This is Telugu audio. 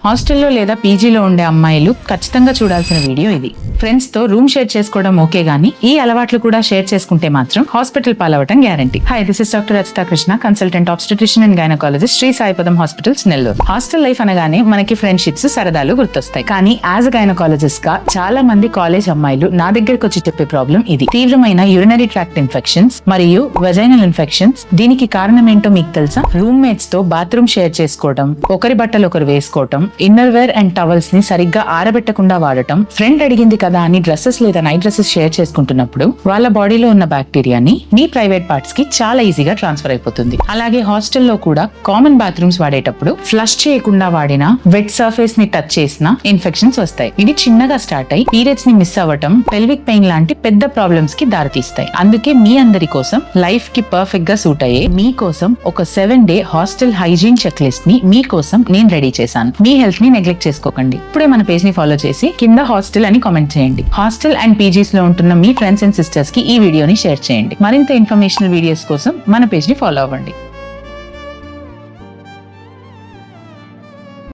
హాస్టల్లో లేదా పీజీలో ఉండే అమ్మాయిలు ఖచ్చితంగా చూడాల్సిన వీడియో ఇది. ఫ్రెండ్స్ తో రూమ్ షేర్ చేసుకోవడం ఓకే గానీ ఈ అలవాట్లు కూడా షేర్ చేసుకుంటే మాత్రం హాస్పిటల్ పాలవటం guarantee. Hi, this is doctor Rachita Krishna, consultant obstetrician and gynaecologist, Shri Saipadam hospitals, Nellore. Hostel life అనగానే మనకి ఫ్రెండ్షిప్స్, సరదాలు గుర్తొస్తాయి. కానీ యాజ్ అ గైనకాలజిస్ట్ గా చాలా మంది కాలేజ్ అమ్మాయిలు నా దగ్గరకు వచ్చి చెప్పే ప్రాబ్లం ఇది. తీవ్రమైన యూరినరీ ట్రాక్ట్ ఇన్ఫెక్షన్స్ మరియు వెజైనల్ ఇన్ఫెక్షన్స్. దీనికి కారణం ఏంటో మీకు తెలుసా? రూమ్ మేట్స్ తో బాత్రూమ్ షేర్ చేసుకోవడం, ఒకరి బట్టలు ఒకరు వేసుకోవటం, ఇన్నర్ వేర్ అండ్ టవల్స్ ని సరిగ్గా ఆరబెట్టకుండా వాడటం, ఫ్రెండ్ అడిగింది కదా అని డ్రెస్సెస్ లేదా నైట్ డ్రెస్సెస్ షేర్ చేసుకుంటున్నప్పుడు వాళ్ళ బాడీలో ఉన్న బ్యాక్టీరియాని మీ ప్రైవేట్ పార్ట్స్ కి చాలా ఈజీగా ట్రాన్స్ఫర్ అయిపోతుంది. అలాగే హాస్టల్లో కూడా కామన్ బాత్రూమ్స్ వాడేటప్పుడు ఫ్లష్ చేయకుండా వాడినా, వెట్ సర్ఫేస్ ని టచ్ చేసినా ఇన్ఫెక్షన్స్ వస్తాయి. ఇది చిన్నగా స్టార్ట్ అయ్యి పీరియడ్స్ ని మిస్ అవ్వటం, పెల్విక్ పెయిన్ లాంటి పెద్ద ప్రాబ్లమ్స్ కి దారితీస్తాయి. అందుకే మీ అందరి కోసం లైఫ్ కి పర్ఫెక్ట్ గా సూట్ అయ్యే మీకోసం ఒక 7-day hostel hygiene check list ని మీకోసం నేను రెడీ చేశాను. మీ హెల్త్ ని నెగ్లెక్ట్ చేసుకోకండి. ఇప్పుడే మన పేజ్ ని ఫాలో చేసి కింద హాస్టల్ అని కామెంట్ చేయండి. హాస్టల్ అండ్ పీజీస్ లో ఉంటున్న మీ ఫ్రెండ్స్ అండ్ సిస్టర్స్ కి ఈ వీడియోని షేర్ చేయండి. మరింత ఇన్ఫర్మేషనల్ వీడియోస్ కోసం మన పేజ్ ని ఫాలో అవ్వండి.